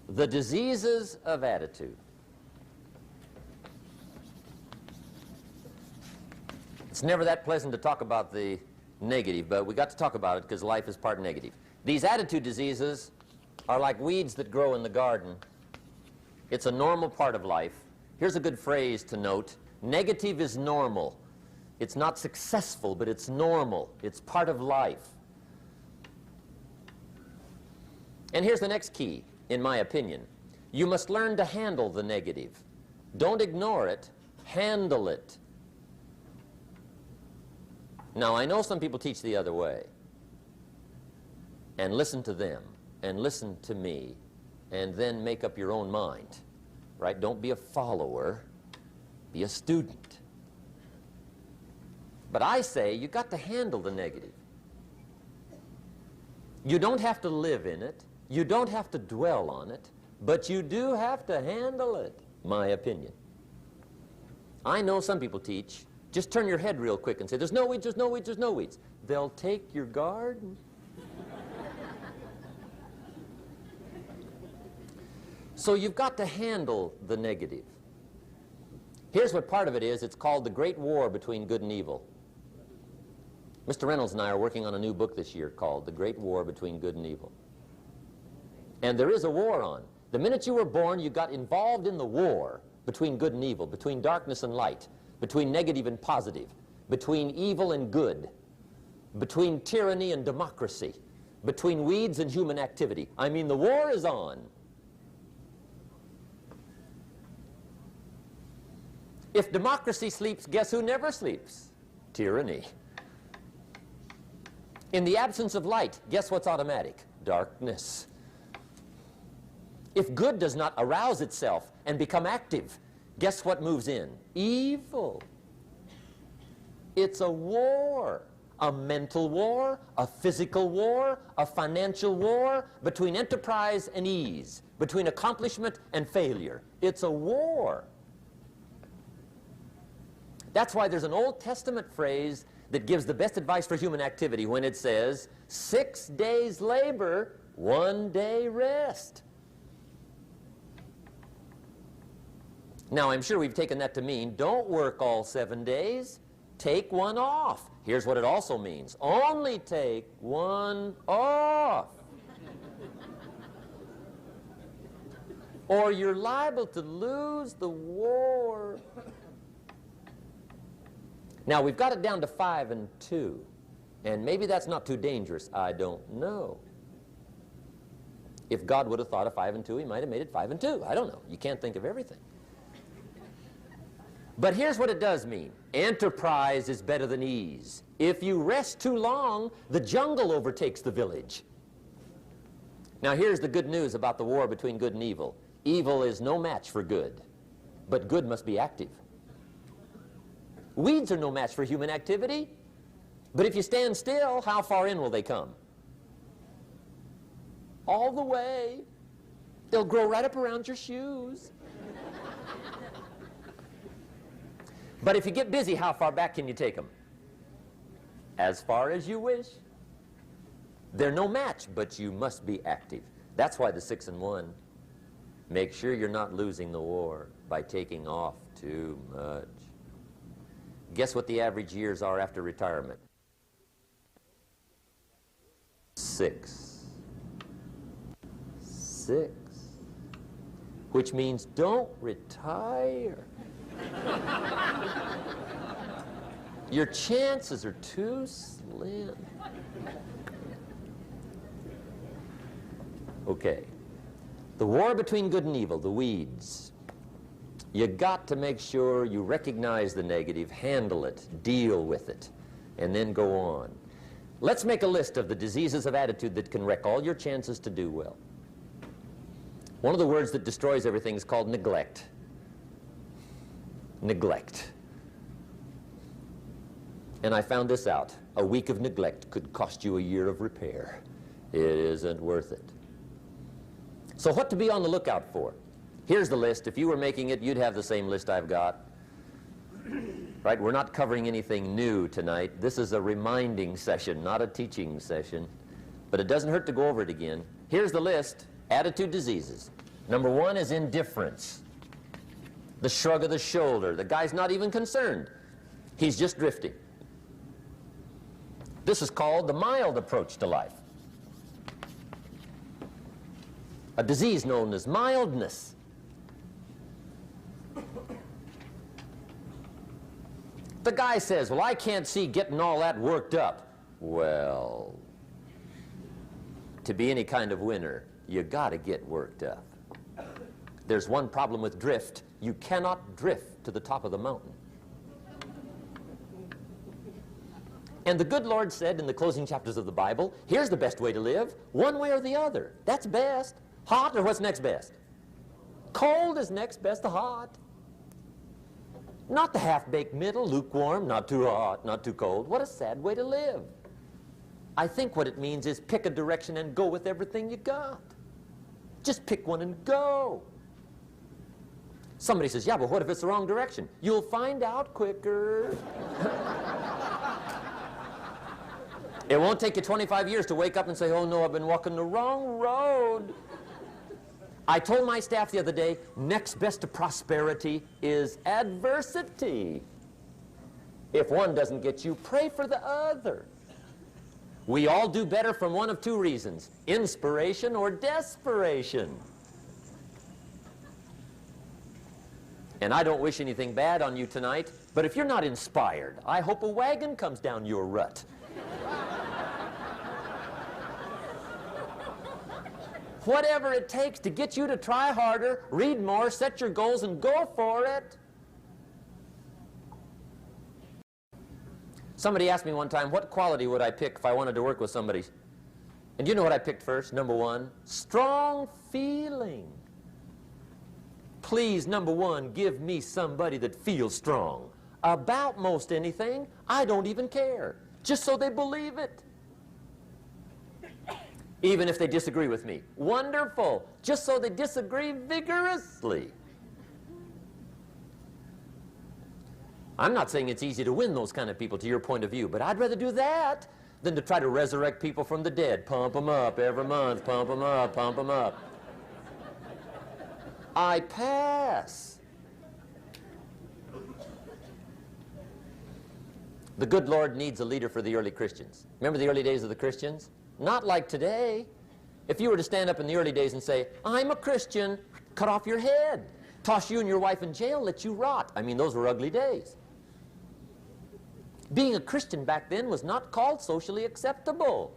The diseases of attitude. It's never that pleasant to talk about the negative, but we got to talk about it because life is part negative. These attitude diseases are like weeds that grow in the garden. It's a normal part of life. Here's a good phrase to note. Negative is normal. It's not successful, but it's normal. It's part of life. And here's the next key, in my opinion. You must learn to handle the negative. Don't ignore it. Handle it. Now, I know some people teach the other way. And listen to them, and listen to me, and then make up your own mind. Right? Don't be a follower. Be a student. But I say you got to handle the negative. You don't have to live in it. You don't have to dwell on it. But you do have to handle it, my opinion. I know some people teach, just turn your head real quick and say, there's no weeds, there's no weeds, there's no weeds. They'll take your garden. So you've got to handle the negative. Here's what part of it is. It's called the Great War Between Good and Evil. Mr. Reynolds and I are working on a new book this year called The Great War Between Good and Evil. And there is a war on. The minute you were born, you got involved in the war between good and evil, between darkness and light, between negative and positive, between evil and good, between tyranny and democracy, between weeds and human activity. I mean, the war is on. If democracy sleeps, guess who never sleeps? Tyranny. In the absence of light, guess what's automatic? Darkness. If good does not arouse itself and become active, guess what moves in? Evil. It's a war. A mental war, a physical war, a financial war, between enterprise and ease, between accomplishment and failure. It's a war. That's why there's an Old Testament phrase that gives the best advice for human activity when it says, 6 days labor, 1 day rest. Now, I'm sure we've taken that to mean, don't work all 7 days, take one off. Here's what it also means, only take one off. Or you're liable to lose the war. Now, we've got it down to 5 and 2, and maybe that's not too dangerous. I don't know. If God would have thought of 5 and 2, he might have made it 5 and 2. I don't know. You can't think of everything. But here's what it does mean. Enterprise is better than ease. If you rest too long, the jungle overtakes the village. Now, here's the good news about the war between good and evil. Evil is no match for good, but good must be active. Weeds are no match for human activity, but if you stand still, how far in will they come? All the way. They'll grow right up around your shoes. But if you get busy, how far back can you take them? As far as you wish. They're no match, but you must be active. That's why the 6 and 1. Make sure you're not losing the war by taking off too much. Guess what the average years are after retirement? 6. 6. Which means don't retire. Your chances are too slim. Okay. The war between good and evil, the weeds. You got to make sure you recognize the negative, handle it, deal with it, and then go on. Let's make a list of the diseases of attitude that can wreck all your chances to do well. One of the words that destroys everything is called neglect. Neglect. And I found this out. A week of neglect could cost you a year of repair. It isn't worth it. So what to be on the lookout for? Here's the list. If you were making it, you'd have the same list I've got. Right? We're not covering anything new tonight. This is a reminding session, not a teaching session. But it doesn't hurt to go over it again. Here's the list. Attitude diseases. Number one is indifference. The shrug of the shoulder. The guy's not even concerned. He's just drifting. This is called the mild approach to life. A disease known as mildness. The guy says, well, I can't see getting all that worked up. Well, to be any kind of winner, you got to get worked up. There's one problem with drift. You cannot drift to the top of the mountain. And the good Lord said in the closing chapters of the Bible, here's the best way to live, one way or the other. That's best. Hot or what's next best? Cold is next best to hot. Not the half-baked middle, lukewarm, not too hot, not too cold. What a sad way to live. I think what it means is pick a direction and go with everything you got. Just pick one and go. Somebody says, yeah, but what if it's the wrong direction? You'll find out quicker. It won't take you 25 years to wake up and say, oh no, I've been walking the wrong road. I told my staff the other day, next best to prosperity is adversity. If one doesn't get you, pray for the other. We all do better from one of two reasons, inspiration or desperation. And I don't wish anything bad on you tonight, but if you're not inspired, I hope a wagon comes down your rut. Whatever it takes to get you to try harder, read more, set your goals, and go for it. Somebody asked me one time, what quality would I pick if I wanted to work with somebody? And you know what I picked first? Number one, strong feeling. Please, number one, give me somebody that feels strong. About most anything, I don't even care. Just so they believe it. Even if they disagree with me. Wonderful. Just so they disagree vigorously. I'm not saying it's easy to win those kind of people to your point of view, but I'd rather do that than to try to resurrect people from the dead. Pump them up every month, pump them up, pump them up. I pass. The good Lord needs a leader for the early Christians. Remember the early days of the Christians? Not like today. If you were to stand up in the early days and say, I'm a Christian, cut off your head, toss you and your wife in jail, let you rot. I mean, those were ugly days. Being a Christian back then was not called socially acceptable.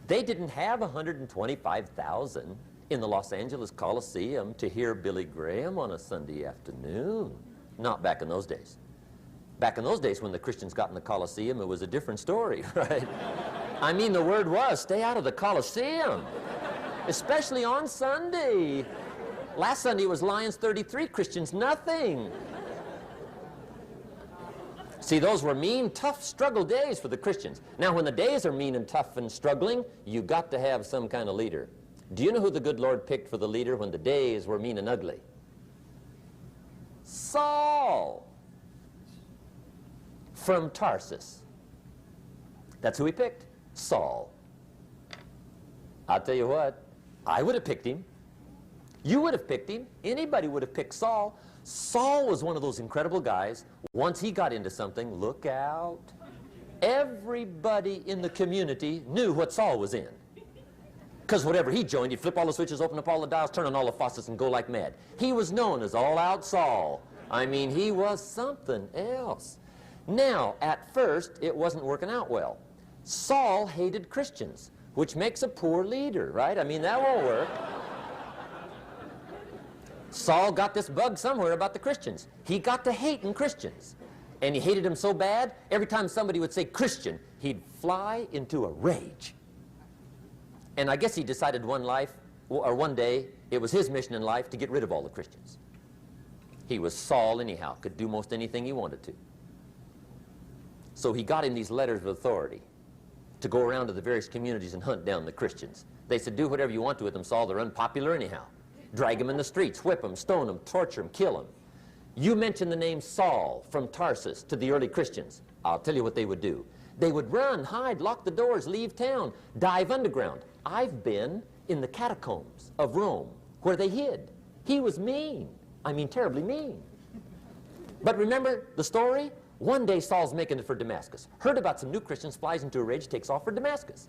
They didn't have 125,000 in the Los Angeles Coliseum to hear Billy Graham on a Sunday afternoon. Not back in those days. Back in those days when the Christians got in the Coliseum, it was a different story, right? I mean, the word was, stay out of the Coliseum, especially on Sunday. Last Sunday was Lions 33, Christians nothing. See, those were mean, tough struggle days for the Christians. Now, when the days are mean and tough and struggling, you got to have some kind of leader. Do you know who the good Lord picked for the leader when the days were mean and ugly? Saul. From Tarsus. That's who he picked, Saul. I'll tell you what, I would have picked him. You would have picked him. Anybody would have picked Saul. Saul was one of those incredible guys. Once he got into something, look out. Everybody in the community knew what Saul was in. Because whatever he joined, he'd flip all the switches, open up all the dials, turn on all the faucets, and go like mad. He was known as All-Out Saul. I mean, he was something else. Now, at first, it wasn't working out well. Saul hated Christians, which makes a poor leader, right? I mean, that won't work. Saul got this bug somewhere about the Christians. He got to hating Christians. And he hated them so bad, every time somebody would say Christian, he'd fly into a rage. And I guess he decided one day, it was his mission in life to get rid of all the Christians. He was Saul anyhow, could do most anything he wanted to. So he got him these letters of authority to go around to the various communities and hunt down the Christians. They said, do whatever you want to with them, Saul. They're unpopular anyhow. Drag them in the streets, whip them, stone them, torture them, kill them. You mention the name Saul from Tarsus to the early Christians. I'll tell you what they would do. They would run, hide, lock the doors, leave town, dive underground. I've been in the catacombs of Rome where they hid. He was mean. I mean, terribly mean. But remember the story? One day Saul's making it for Damascus. Heard about some new Christians, flies into a rage, takes off for Damascus.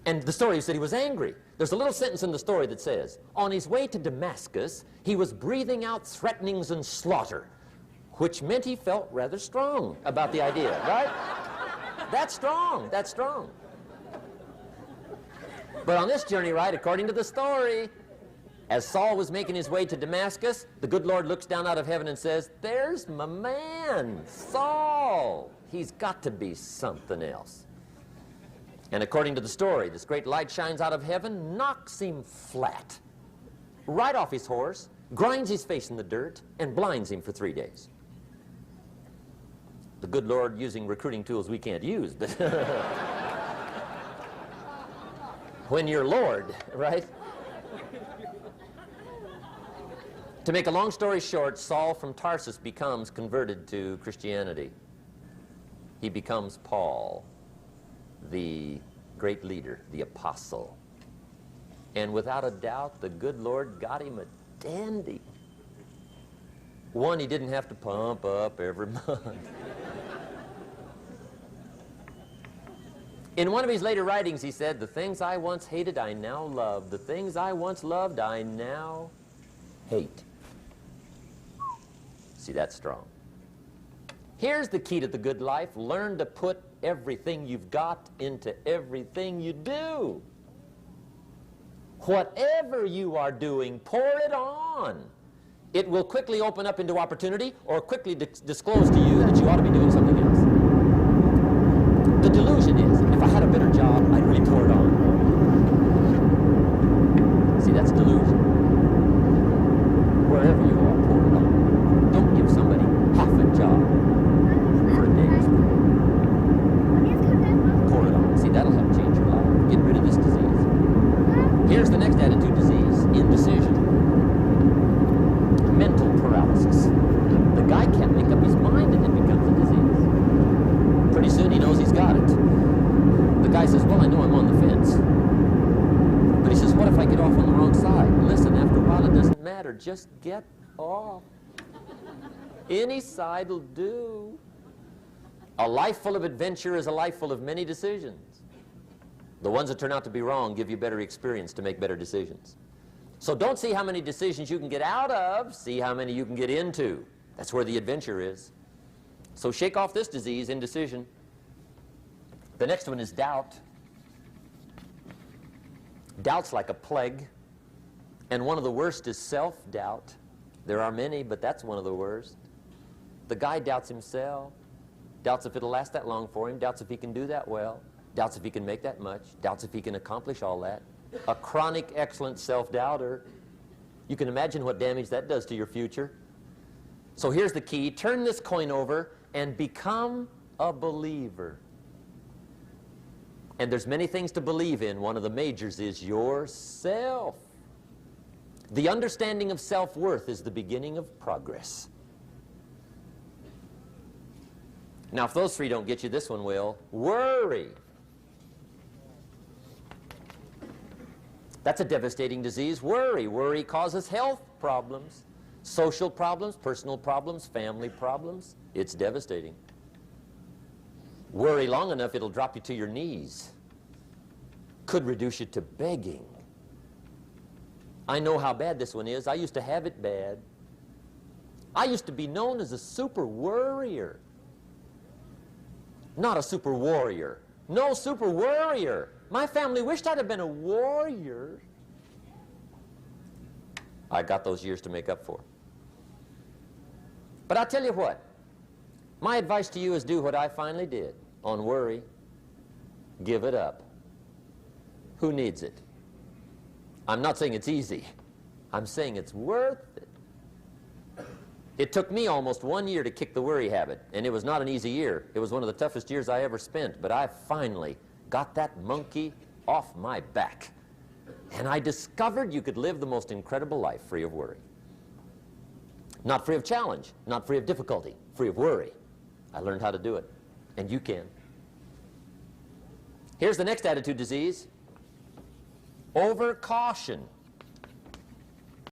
And the story said he was angry. There's a little sentence in the story that says, on his way to Damascus, he was breathing out threatenings and slaughter, which meant he felt rather strong about the idea, right? That's strong. That's strong. But on this journey, right, according to the story, as Saul was making his way to Damascus, the good Lord looks down out of heaven and says, there's my man, Saul. He's got to be something else. And according to the story, this great light shines out of heaven, knocks him flat, right off his horse, grinds his face in the dirt, and blinds him for 3 days. The good Lord using recruiting tools we can't use, but when you're Lord, right? To make a long story short, Saul from Tarsus becomes converted to Christianity. He becomes Paul, the great leader, the apostle. And without a doubt, the good Lord got him a dandy. One he didn't have to pump up every month. In one of his later writings, he said, the things I once hated, I now love. The things I once loved, I now hate. See, that's strong. Here's the key to the good life. Learn to put everything you've got into everything you do. Whatever you are doing, pour it on. It will quickly open up into opportunity or quickly disclose to you that you ought to be doing something else. The delusion is, if I had a better job, I'd really pour it on. See, that's delusion. Wherever you are, pour it on. Don't give somebody half a job for a day's work. Pour it on. See, that'll help change your life. Get rid of this disease. Here's the next attitude disease, indecision. Mental paralysis. The guy can't make up his mind and it becomes a disease. Pretty soon he knows he's got it. The guy says, well, I know I'm on the fence. But he says, what if I get off on the wrong side? Listen, after a while it doesn't matter. Just get off. Any side will do. A life full of adventure is a life full of many decisions. The ones that turn out to be wrong give you better experience to make better decisions. So don't see how many decisions you can get out of, see how many you can get into. That's where the adventure is. So shake off this disease, indecision. The next one is doubt. Doubt's like a plague. And one of the worst is self-doubt. There are many, but that's one of the worst. The guy doubts himself. Doubts if it'll last that long for him. Doubts if he can do that well. Doubts if he can make that much. Doubts if he can accomplish all that. A chronic, excellent self-doubter. You can imagine what damage that does to your future. So here's the key. Turn this coin over and become a believer. And there's many things to believe in. One of the majors is yourself. The understanding of self-worth is the beginning of progress. Now, if those three don't get you, this one will. Worry. That's a devastating disease. Worry. Worry causes health problems, social problems, personal problems, family problems. It's devastating. Worry long enough, it'll drop you to your knees. Could reduce you to begging. I know how bad this one is. I used to have it bad. I used to be known as a super worrier. Not a super warrior. No, super worrier. My family wished I'd have been a warrior. I got those years to make up for. But I'll tell you what. My advice to you is do what I finally did on worry. Give it up. Who needs it? I'm not saying it's easy. I'm saying it's worth it. It took me almost 1 year to kick the worry habit, and it was not an easy year. It was one of the toughest years I ever spent, but I finally got that monkey off my back. And I discovered you could live the most incredible life free of worry. Not free of challenge, not free of difficulty, free of worry. I learned how to do it, and you can. Here's the next attitude disease. over caution.